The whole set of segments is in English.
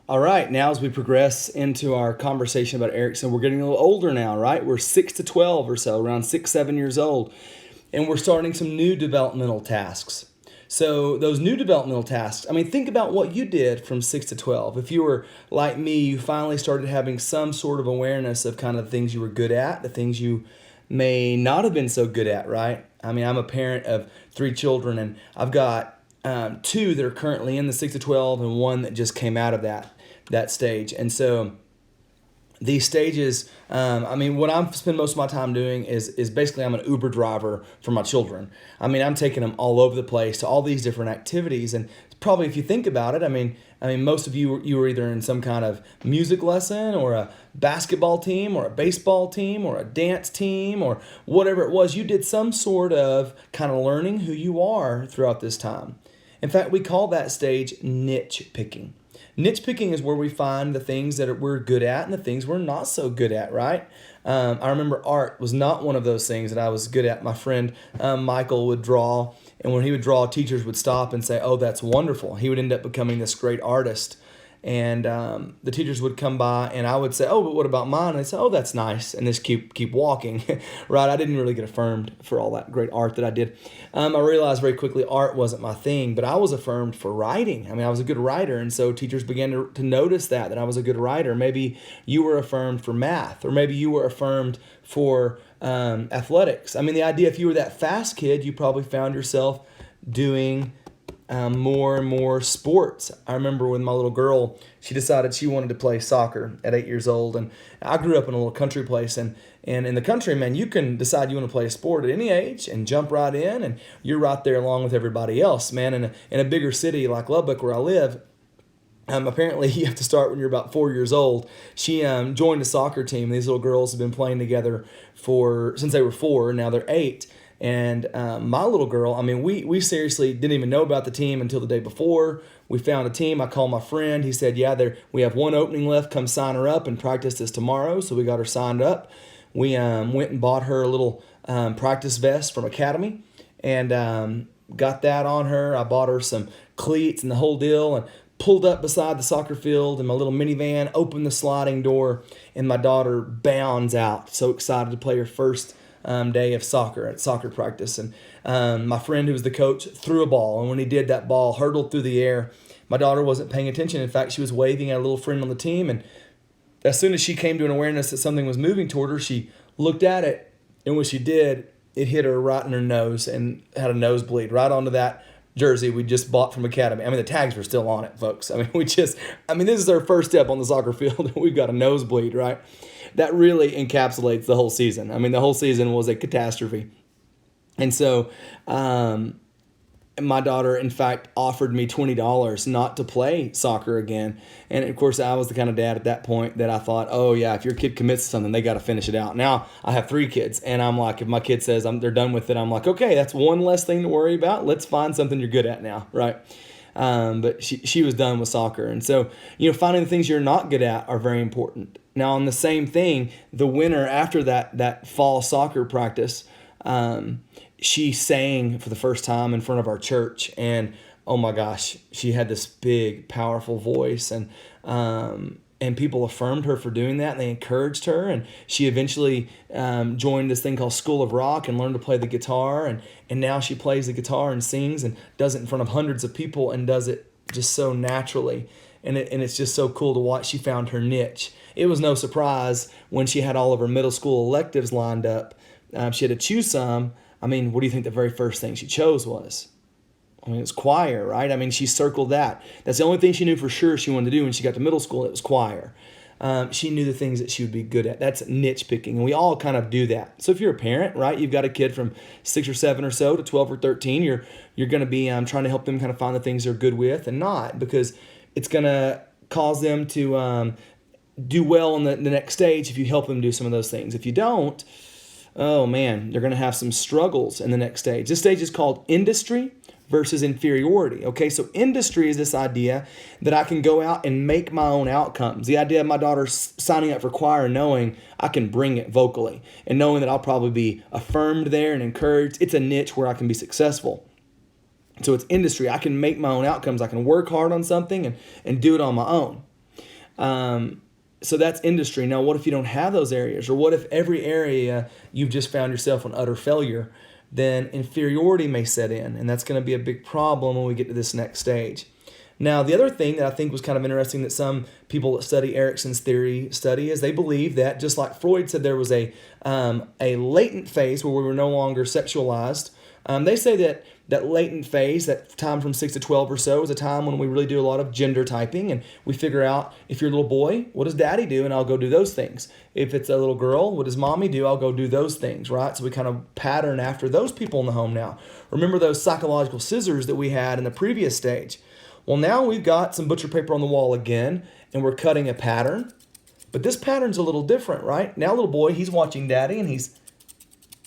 All right, now as we progress into our conversation about Erikson, we're getting a little older now, right? We're 6 to 12 or so, around 6, 7 years old, and we're starting some new developmental tasks. So those new developmental tasks, I mean, think about what you did from 6 to 12. If you were like me, you finally started having some sort of awareness of kind of the things you were good at, the things you may not have been so good at, right? I mean, I'm a parent of 3 children, and I've got two that are currently in the 6 to 12 and one that just came out of that stage. And so these stages, I mean, what I spend most of my time doing is basically I'm an Uber driver for my children. I mean, I'm taking them all over the place to all these different activities, and probably if you think about it, I mean, most of you were either in some kind of music lesson or a basketball team or a baseball team or a dance team or whatever it was. You did some sort of kind of learning who you are throughout this time. In fact, we call that stage niche picking. Niche picking is where we find the things that we're good at and the things we're not so good at, right? I remember art was not one of those things that I was good at. My friend Michael would draw, and when he would draw, teachers would stop and say, "Oh, that's wonderful." He would end up becoming this great artist. And the teachers would come by, and I would say, "Oh, but what about mine?" And they'd say, "Oh, that's nice," and just keep walking, right? I didn't really get affirmed for all that great art that I did. I realized very quickly art wasn't my thing, but I was affirmed for writing. I mean, I was a good writer, and so teachers began to notice that I was a good writer. Maybe you were affirmed for math, or maybe you were affirmed for athletics. I mean, the idea, if you were that fast kid, you probably found yourself doing more and more sports. I remember when my little girl, she decided she wanted to play soccer at 8 years old. And I grew up in a little country place. And in the country, man, you can decide you want to play a sport at any age and jump right in. And you're right there along with everybody else, man. In a bigger city like Lubbock where I live, apparently you have to start when you're about 4 years old. She joined a soccer team. These little girls have been playing together since they were 4. Now they're 8. And my little girl, I mean, we seriously didn't even know about the team until the day before. We found a team. I called my friend. He said, "Yeah, we have one opening left. Come sign her up and practice this tomorrow." So we got her signed up. We went and bought her a little practice vest from Academy and got that on her. I bought her some cleats and the whole deal, and pulled up beside the soccer field in my little minivan, opened the sliding door, and my daughter bounds out, so excited to play her first day of soccer practice. And my friend who was the coach threw a ball, and when he did, that ball hurtled through the air. My daughter wasn't paying attention. In fact, she was waving at a little friend on the team, and as soon as she came to an awareness that something was moving toward her, she looked at it, and when she did, it hit her right in her nose and had a nosebleed right onto that jersey we just bought from Academy. I mean, the tags were still on it, folks. I mean, this is our first step on the soccer field, and we've got a nosebleed, right? That really encapsulates the whole season. I mean, the whole season was a catastrophe. And so my daughter, in fact, offered me $20 not to play soccer again. And, of course, I was the kind of dad at that point that I thought, oh, yeah, if your kid commits to something, they got to finish it out. Now, I have 3 kids, and I'm like, if my kid says they're done with it, I'm like, okay, that's one less thing to worry about. Let's find something you're good at now, right? But she was done with soccer. And so, finding the things you're not good at are very important. Now, on the same thing, the winter after that fall soccer practice, she sang for the first time in front of our church. And, oh my gosh, she had this big, powerful voice. And people affirmed her for doing that, and they encouraged her. And she eventually joined this thing called School of Rock and learned to play the guitar. And now she plays the guitar and sings and does it in front of hundreds of people and does it just so naturally. And it's just so cool to watch. She found her niche. It was no surprise when she had all of her middle school electives lined up. She had to choose some. I mean, what do you think the very first thing she chose was? I mean, it's choir, right? I mean, she circled that. That's the only thing she knew for sure she wanted to do when she got to middle school. It was choir. She knew the things that she would be good at. That's niche picking, and we all kind of do that. So if you're a parent, right, you've got a kid from 6 or 7 or so to 12 or 13, you're going to be trying to help them kind of find the things they're good with and not, because it's going to cause them to do well in the next stage if you help them do some of those things. If you don't, oh man, they're going to have some struggles in the next stage. This stage is called industry versus inferiority. Okay, so industry is this idea that I can go out and make my own outcomes. The idea of my daughter signing up for choir, knowing I can bring it vocally and knowing that I'll probably be affirmed there and encouraged. It's a niche where I can be successful. So it's industry. I can make my own outcomes. I can work hard on something and do it on my own. So that's industry. Now, what if you don't have those areas? Or what if every area you've just found yourself in utter failure? Then inferiority may set in, and that's going to be a big problem when we get to this next stage. Now, the other thing that I think was kind of interesting that some people that study Eriksons theory study is they believe that, just like Freud said there was a latent phase where we were no longer sexualized, they say that latent phase, that time from 6 to 12 or so, is a time when we really do a lot of gender typing, and we figure out, if you're a little boy, what does daddy do? And I'll go do those things. If it's a little girl, what does mommy do? I'll go do those things, right? So we kind of pattern after those people in the home now. Remember those psychological scissors that we had in the previous stage? Well, now we've got some butcher paper on the wall again, and we're cutting a pattern. But this pattern's a little different, right? Now little boy, he's watching daddy, and he's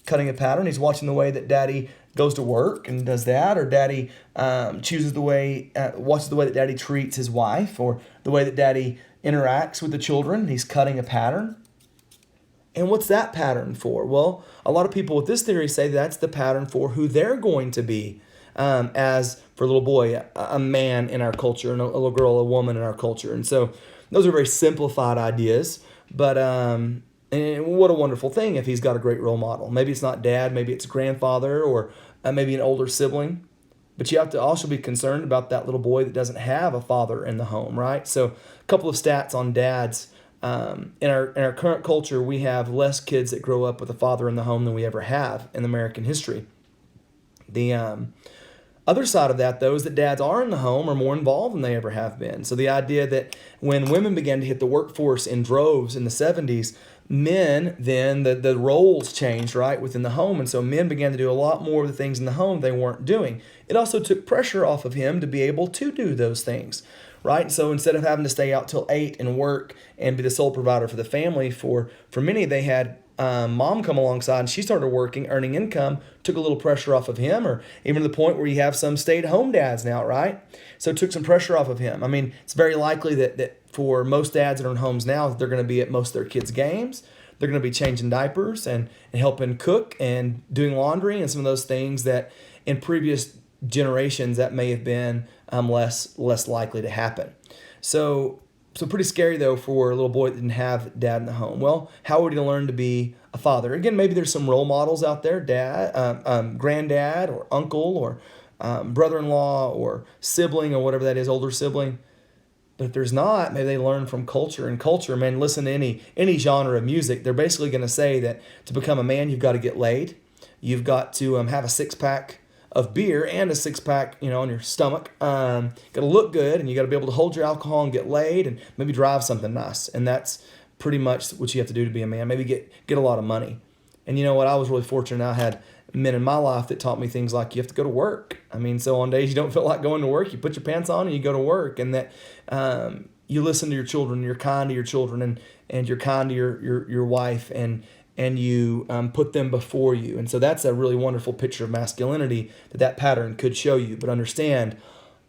cutting a pattern. He's watching the way that daddy goes to work and does that, or daddy watches the way that daddy treats his wife, or the way that daddy interacts with the children. He's cutting a pattern. And what's that pattern for? Well, a lot of people with this theory say that's the pattern for who they're going to be, as for a little boy, a man in our culture, and a little girl, a woman in our culture. And so those are very simplified ideas, but and what a wonderful thing if he's got a great role model. Maybe it's not dad, maybe it's grandfather, or maybe an older sibling. But you have to also be concerned about that little boy that doesn't have a father in the home, right? So a couple of stats on dads. In our current culture, we have less kids that grow up with a father in the home than we ever have in American history. The other side of that, though, is that dads are in the home are more involved than they ever have been. So the idea that when women began to hit the workforce in droves in the 70s, men, then the roles changed, right, within the home. And so men began to do a lot more of the things in the home they weren't doing. It also took pressure off of him to be able to do those things, right? So instead of having to stay out till 8 and work and be the sole provider for the family, for many, they had mom come alongside, and she started working, earning income, took a little pressure off of him, or even to the point where you have some stay-at-home dads now, right? So it took some pressure off of him. I mean, it's very likely that for most dads that are in homes now, they're going to be at most of their kids' games. They're going to be changing diapers and helping cook and doing laundry and some of those things that in previous generations that may have been less likely to happen. So pretty scary, though, for a little boy that didn't have dad in the home. Well, how would he learn to be a father? Again, maybe there's some role models out there, dad, granddad, or uncle, or brother-in-law, or sibling, or whatever that is, older sibling. But if there's not, maybe they learn from culture. And culture, man, listen to any genre of music. They're basically going to say that to become a man, you've got to get laid. You've got to have a six-pack of beer and a six-pack, on your stomach. Got to look good, and you got to be able to hold your alcohol and get laid, and maybe drive something nice. And that's pretty much what you have to do to be a man. Maybe get a lot of money. And you know what? I was really fortunate. I had men in my life that taught me things like you have to go to work. I mean, so on days you don't feel like going to work, you put your pants on and you go to work, and that you listen to your children, you're kind to your children, and you're kind to your wife, and you put them before you. And so that's a really wonderful picture of masculinity that pattern could show you. But understand,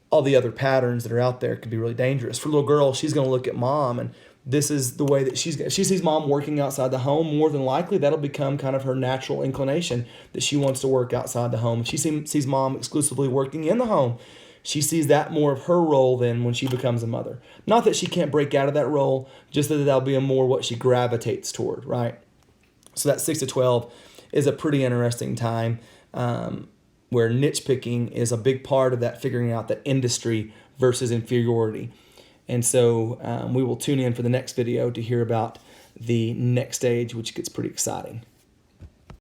all the other patterns that are out there could be really dangerous. For a little girl, she's going to look at mom, and this is the way that she sees mom working outside the home. More than likely, that'll become kind of her natural inclination that she wants to work outside the home. If she sees mom exclusively working in the home, she sees that more of her role than when she becomes a mother. Not that she can't break out of that role, just that that'll be more what she gravitates toward, right? So that 6 to 12 is a pretty interesting time where niche picking is a big part of that, figuring out that industry versus inferiority. And so we will tune in for the next video to hear about the next stage, which gets pretty exciting.